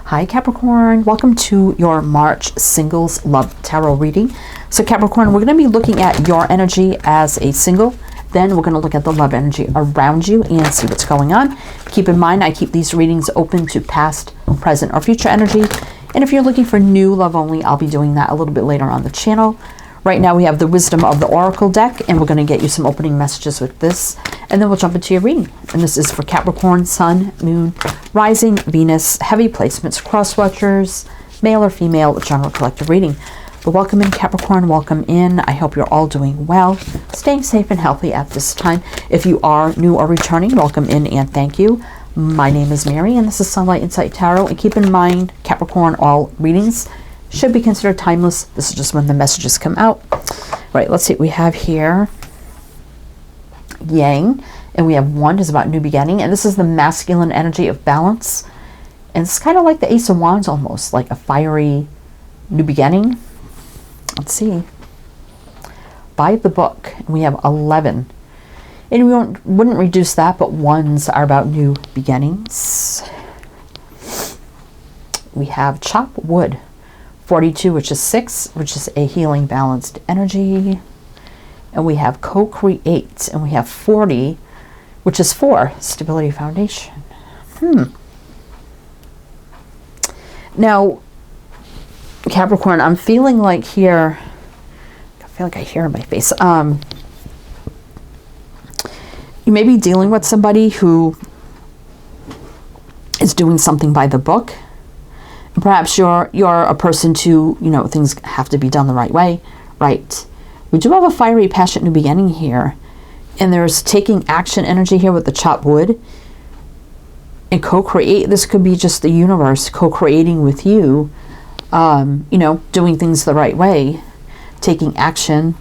Hi Capricorn, welcome to your March Singles Love Tarot reading. So Capricorn, we're going to be looking at your energy as a single. Then we're going to look at the love energy around you and see what's going on. Keep in mind, I keep these readings open to past, present, or future energy. And if you're looking for new love only, I'll be doing that a little bit later on the channel. Right now we have the Wisdom of the Oracle deck, and we're going to get you some opening messages with this. And then we'll jump into your reading. And this is for Capricorn, Sun, Moon, Rising, Venus, heavy placements, cross watchers, male or female, general collective reading. But welcome in Capricorn, welcome in. I hope you're all doing well, staying safe and healthy at this time. If you are new or returning, welcome in and thank you. My name is Mary and this is Sunlight Insight Tarot. And keep in mind, Capricorn, all readings should be considered timeless. This is just when the messages come out. Right, let's see what we have here. Yang, and we have one is about new beginning, and this is the masculine energy of balance. And it's kind of like the Ace of Wands almost, like a fiery new beginning. Let's see. By the book, and we have 11. And we wouldn't reduce that, but ones are about new beginnings. We have chop wood. 42, which is 6, which is a healing balanced energy. And we have co-create, and we have 40, which is 4, stability foundation. Now, Capricorn, I'm feeling like here, I feel like I hear in my face. You may be dealing with somebody who is doing something by the book. Perhaps you're a person to, things have to be done the right way, right? We do have a fiery, passionate new beginning here. And there's taking action energy here with the chopped wood. And co-create, this could be just the universe co-creating with you, doing things the right way, taking action,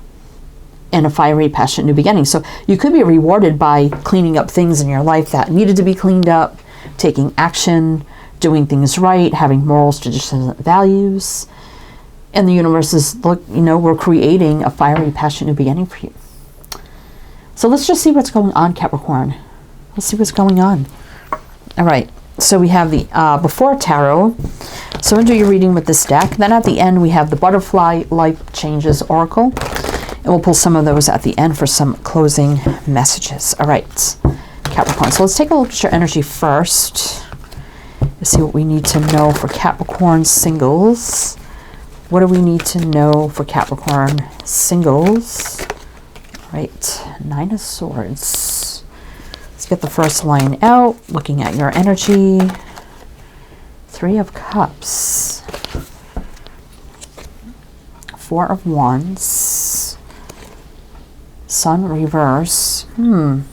and a fiery, passionate new beginning. So you could be rewarded by cleaning up things in your life that needed to be cleaned up, taking action, doing things right, having morals, traditions, and values. And the universe is, we're creating a fiery, passionate new beginning for you. So let's just see what's going on, Capricorn. Let's see what's going on. All right. So we have the Before Tarot. So we'll do your reading with this deck. Then at the end, we have the Butterfly Life Changes Oracle. And we'll pull some of those at the end for some closing messages. All right, Capricorn. So let's take a look at your energy first. Let's see what we need to know for Capricorn singles. What do we need to know for Capricorn singles? All right, 9 of Swords. Let's get the first line out, looking at your energy. 3 of Cups. 4 of Wands. Sun reverse. And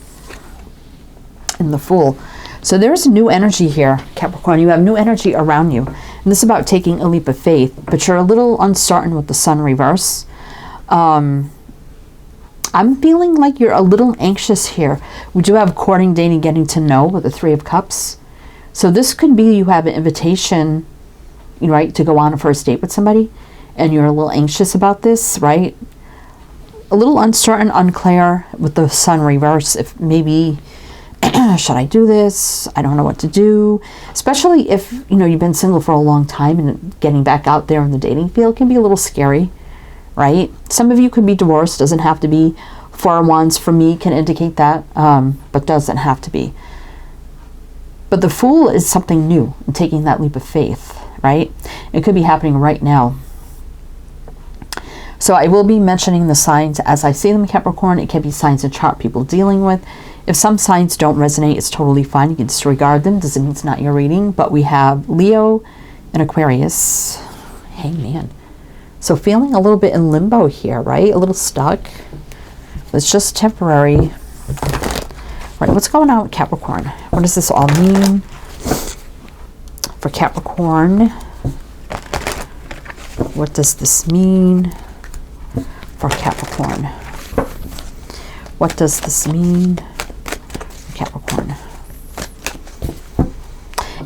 the Fool. So there's new energy here, Capricorn. You have new energy around you. And this is about taking a leap of faith, but you're a little uncertain with the Sun reverse. I'm feeling like you're a little anxious here. We do have courting, dating, getting to know with the 3 of Cups. So this could be you have an invitation, right, to go on a first date with somebody, and you're a little anxious about this, right? A little uncertain, unclear with the Sun reverse. If maybe, should I do this? I don't know what to do. Especially if, you've been single for a long time and getting back out there in the dating field can be a little scary, right? Some of you could be divorced. Doesn't have to be. 4 of Wands for me can indicate that, but doesn't have to be. But the Fool is something new and taking that leap of faith, right? It could be happening right now. So I will be mentioning the signs as I see them, Capricorn. It can be signs and chart people dealing with. If some signs don't resonate, it's totally fine. You can disregard them. Doesn't mean it's not your reading. But we have Leo and Aquarius. Hangman. So feeling a little bit in limbo here, right? A little stuck. It's just temporary. Right, what's going on with Capricorn? What does this all mean for Capricorn? What does this mean for Capricorn? What does this mean for Capricorn?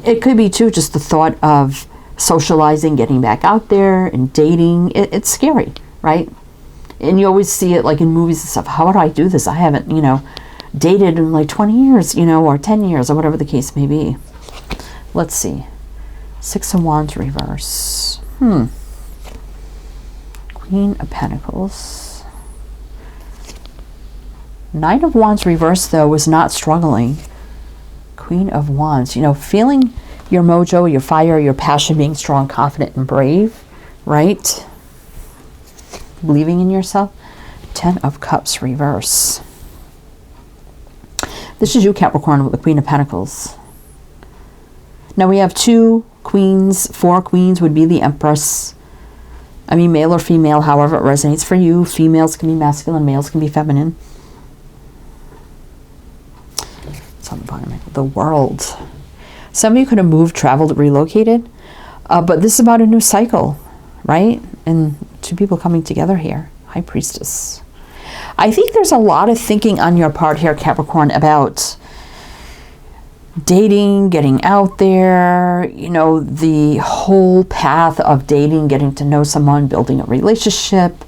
It could be too just the thought of socializing, getting back out there and dating. It's scary, right? And you always see it like in movies and stuff. How would I do this? I haven't, dated in like 20 years, or 10 years or whatever the case may be. Let's see. Six of Wands reverse. Queen of Pentacles. Knight of Wands reverse, though, was not struggling. Queen of Wands, you know, feeling your mojo, your fire, your passion, being strong, confident, and brave, right? Believing in yourself. 10 of Cups reverse. This is you, Capricorn, with the Queen of Pentacles. Now we have 2 queens. 4 queens would be the Empress. I mean, male or female, however it resonates for you. Females can be masculine, males can be feminine. It's on the bottom. The World. Some of you could have moved, traveled, relocated. But this is about a new cycle, right? And 2 people coming together here. High Priestess. I think there's a lot of thinking on your part here, Capricorn, about dating, getting out there, you know, the whole path of dating, getting to know someone, building a relationship,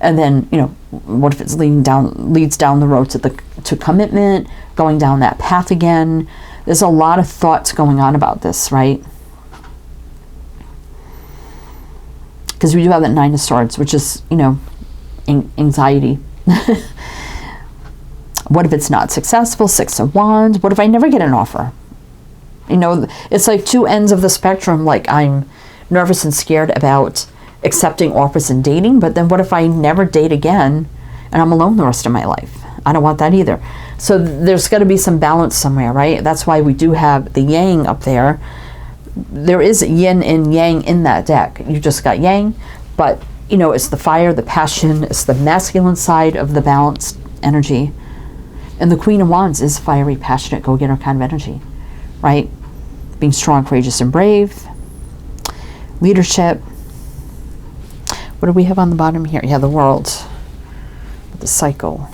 and then, you know, what if it's leads down the road to commitment, going down that path again. There's a lot of thoughts going on about this, right? Because we do have that 9 of Swords, which is, you know, anxiety. What if it's not successful? 6 of Wands. What if I never get an offer? You know, it's like 2 ends of the spectrum. Like, I'm nervous and scared about accepting offers and dating, but then what if I never date again and I'm alone the rest of my life? I don't want that either. So there's got to be some balance somewhere, right? That's why we do have the Yang up there. There is yin and yang in that deck. You just got Yang, but, you know, it's the fire, the passion, it's the masculine side of the balanced energy. And the Queen of Wands is fiery, passionate, go-getter kind of energy, right? Being strong, courageous, and brave. Leadership. What do we have on the bottom here? Yeah, the World. The Cycle.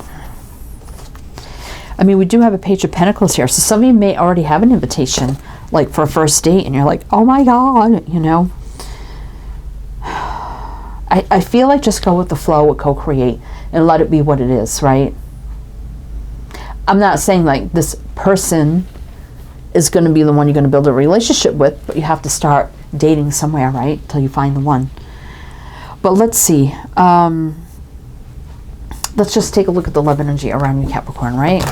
I mean, we do have a Page of Pentacles here. So some of you may already have an invitation, like for a first date, and you're like, oh my God, you know. I feel like just go with the flow, co-create, and let it be what it is, right? I'm not saying like this person is going to be the one you're going to build a relationship with, but you have to start dating somewhere, right? Until you find the one. But let's see. Let's just take a look at the love energy around you, Capricorn, right?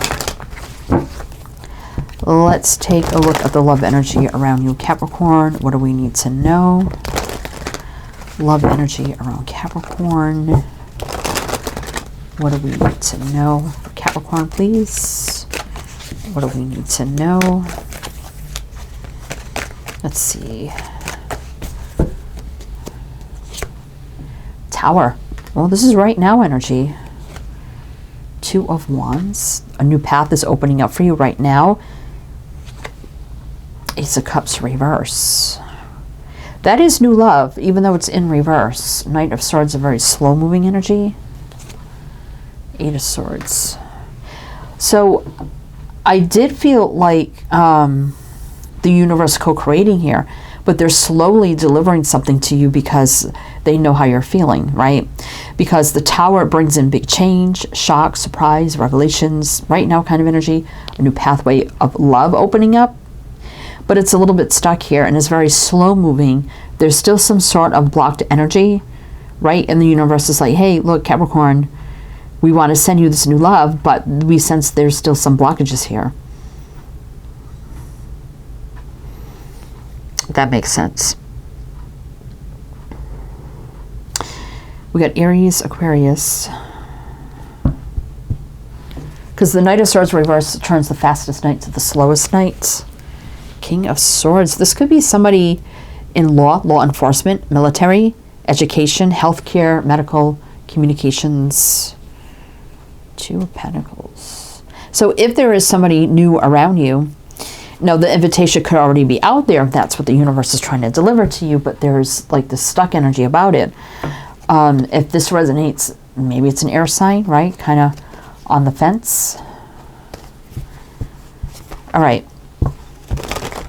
Let's take a look at the love energy around you, Capricorn. What do we need to know? Love energy around Capricorn. What do we need to know for Capricorn, please? What do we need to know? Let's see. Tower. Well, this is right now energy. 2 of Wands. A new path is opening up for you right now. Ace of Cups reverse. That is new love, even though it's in reverse. Knight of Swords, a very slow-moving energy. 8 of Swords. So I did feel like the universe co-creating here, but they're slowly delivering something to you because they know how you're feeling, right? Because the Tower brings in big change, shock, surprise, revelations, right now kind of energy, a new pathway of love opening up. But it's a little bit stuck here and it's very slow moving. There's still some sort of blocked energy, right? And the universe is like, hey, look, Capricorn, we want to send you this new love, but we sense there's still some blockages here. That makes sense. We got Aries, Aquarius. Because the Knight of Swords reverse turns the fastest knight to the slowest knight. King of Swords. This could be somebody in law enforcement, military, education, healthcare, medical, communications. 2 of Pentacles. So if there is somebody new around you, now the invitation could already be out there if that's what the universe is trying to deliver to you, but there's like this stuck energy about it. If this resonates, maybe it's an air sign, right? Kind of on the fence. All right.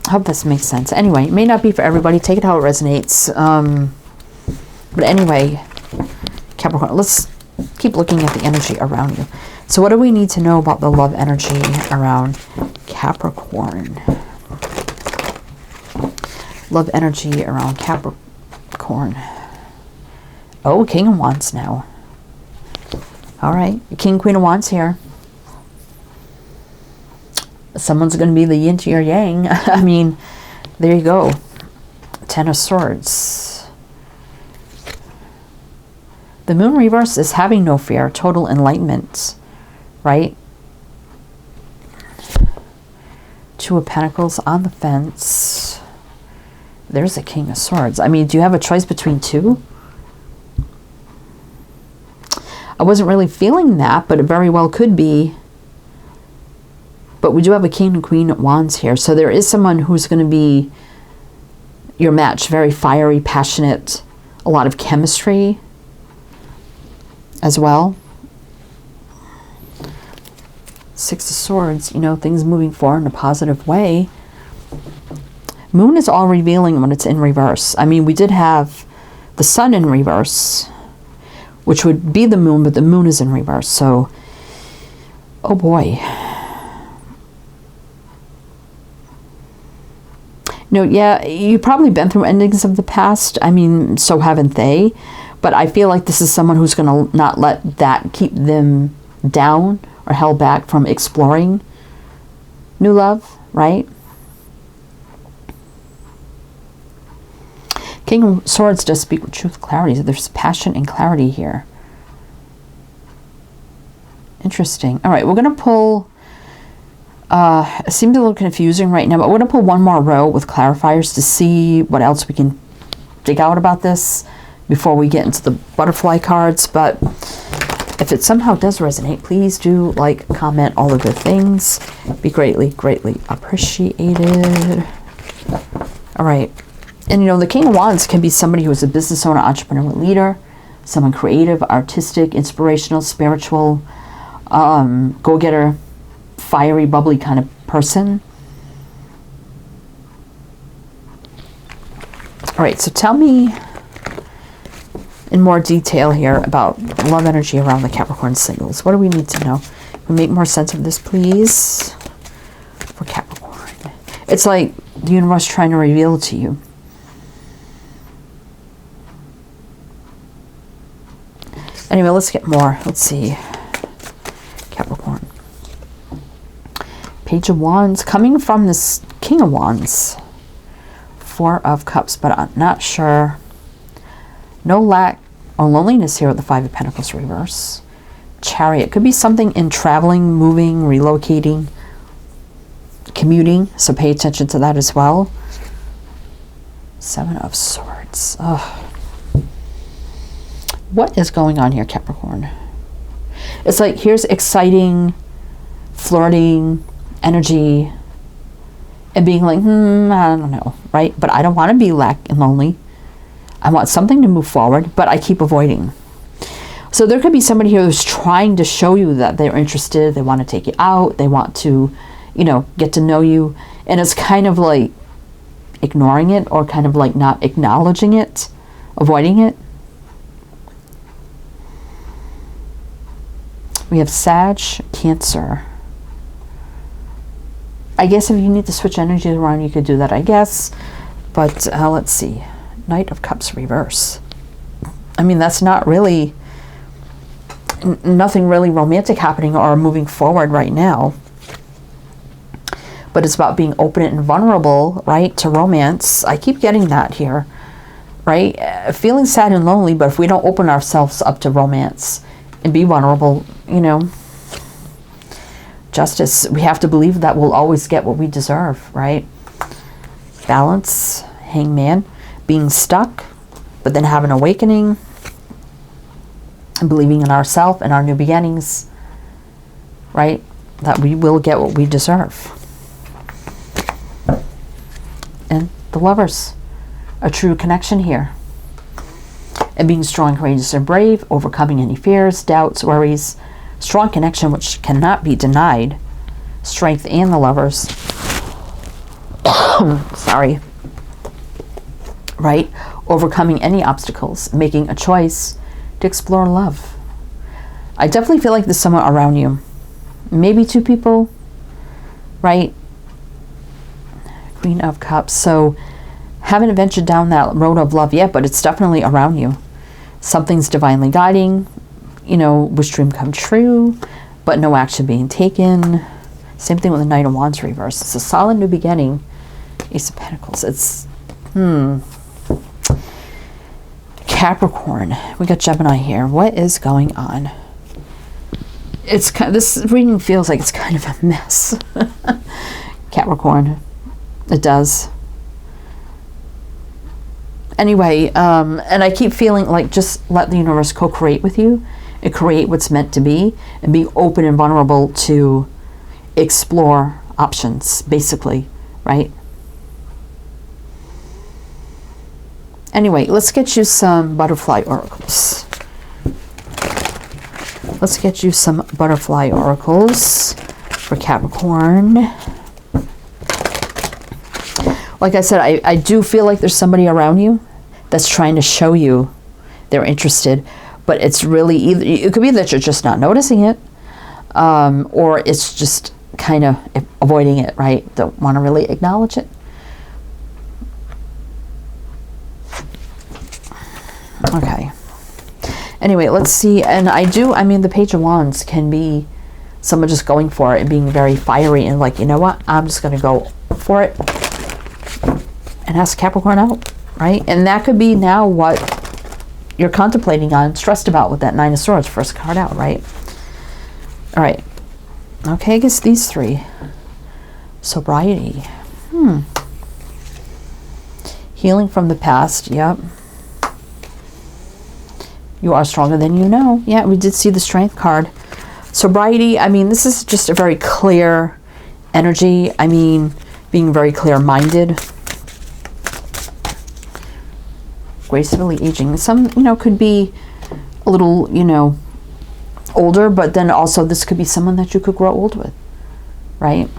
I hope this makes sense. Anyway, it may not be for everybody. Take it how it resonates. But anyway, Capricorn, let's keep looking at the energy around you. So what do we need to know about the love energy around Capricorn? Love energy around Capricorn. Oh, King of Wands now. All right, King, Queen of Wands here. Someone's going to be the yin to your yang. I mean, there you go. Ten of Swords. The Moon reverse is having no fear, total enlightenment, right? Two of Pentacles on the fence. There's a King of Swords. I mean, do you have a choice between two? I wasn't really feeling that, but it very well could be. But we do have a King and Queen of Wands here. So there is someone who's going to be your match. Very fiery, passionate, a lot of chemistry as well. Six of Swords, you know, things moving forward in a positive way. Moon is all revealing when it's in reverse. I mean, we did have the Sun in reverse, which would be the Moon, but the Moon is in reverse. So, oh boy. No, yeah, you've probably been through endings of the past. I mean, so haven't they? But I feel like this is someone who's going to not let that keep them down or held back from exploring new love, right? King of Swords does speak with truth, clarity. There's passion and clarity here. Interesting. All right, we're going to pull... it seems a little confusing right now, but we're going to pull one more row with clarifiers to see what else we can dig out about this before we get into the butterfly cards. But if it somehow does resonate, please do like, comment, all of the things. Be greatly, greatly appreciated. All right. And, you know, the King of Wands can be somebody who is a business owner, entrepreneur, leader, someone creative, artistic, inspirational, spiritual, go-getter, fiery, bubbly kind of person. All right, so tell me in more detail here about love energy around the Capricorn singles. What do we need to know? Can we make more sense of this, please? For Capricorn. It's like the universe trying to reveal to you. Anyway, let's get more. Let's see. Capricorn. Page of Wands. Coming from this King of Wands. Four of Cups, but I'm not sure. No lack or loneliness here with the Five of Pentacles reverse. Chariot. Could be something in traveling, moving, relocating, commuting. So pay attention to that as well. Seven of Swords. Ugh. What is going on here, Capricorn? It's like, here's exciting, flirting energy, and being like, I don't know, right? But I don't want to be lack and lonely. I want something to move forward, but I keep avoiding. So there could be somebody here who's trying to show you that they're interested. They want to take you out. They want to, you know, get to know you. And it's kind of like ignoring it, or kind of like not acknowledging it, avoiding it. We have Sag, Cancer. I guess if you need to switch energies around, you could do that, I guess. But let's see. Knight of Cups reverse. I mean, that's not really... nothing really romantic happening or moving forward right now. But it's about being open and vulnerable, right, to romance. I keep getting that here, right? Feeling sad and lonely, but if we don't open ourselves up to romance and be vulnerable, you know, justice, we have to believe that we'll always get what we deserve, right? Balance, Hangman, being stuck, but then have an awakening, and believing in ourselves and our new beginnings, right? That we will get what we deserve. And the Lovers, a true connection here. And being strong, courageous, and brave, overcoming any fears, doubts, worries, strong connection which cannot be denied. Strength and the Lovers. Sorry. Right? Overcoming any obstacles, making a choice to explore love. I definitely feel like there's someone around you. Maybe two people, right? Queen of Cups. So Haven't ventured down that road of love yet, but it's definitely around you. Something's divinely guiding, you know, wish dream come true, but no action being taken. Same thing with the Knight of Wands reverse. It's a solid new beginning. Ace of Pentacles. It's, Capricorn. We got Gemini here. What is going on? It's kind of, this reading feels like it's kind of a mess. Capricorn. It does. Anyway, and I keep feeling like just let the universe co-create with you and create what's meant to be and be open and vulnerable to explore options, basically, right? Anyway, let's get you some butterfly oracles. Let's get you some butterfly oracles for Capricorn. Like I said, I do feel like there's somebody around you that's trying to show you they're interested, but it's really either, it could be that you're just not noticing it, or it's just kind of avoiding it, right? Don't want to really acknowledge it. Okay. Anyway, let's see. And I mean, the Page of Wands can be someone just going for it and being very fiery and like, you know what? I'm just going to go for it and ask Capricorn out, right? And that could be now what you're contemplating on, stressed about with that Nine of Swords, first card out, right? All right. Okay, I guess these three. Sobriety. Healing from the past, yep. You are stronger than you know. Yeah, we did see the Strength card. Sobriety, I mean, this is just a very clear energy. I mean, being very clear-minded. Gracefully aging. Some, you know, could be a little, you know, older, but then also this could be someone that you could grow old with, right?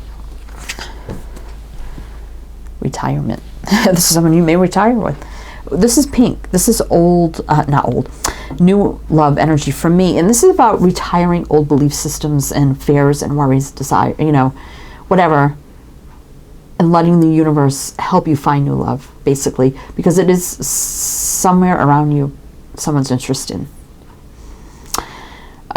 Retirement. This is someone you may retire with. This is pink. This is old, not old, new love energy for me. And this is about retiring old belief systems and fears and worries, desire, you know, whatever. And letting the universe help you find new love, basically. Because it is somewhere around you, someone's interested.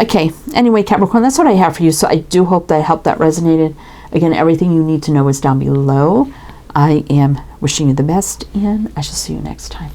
Okay, anyway, Capricorn, that's what I have for you. So I do hope that I helped, that resonated. Again, everything you need to know is down below. I am wishing you the best, and I shall see you next time.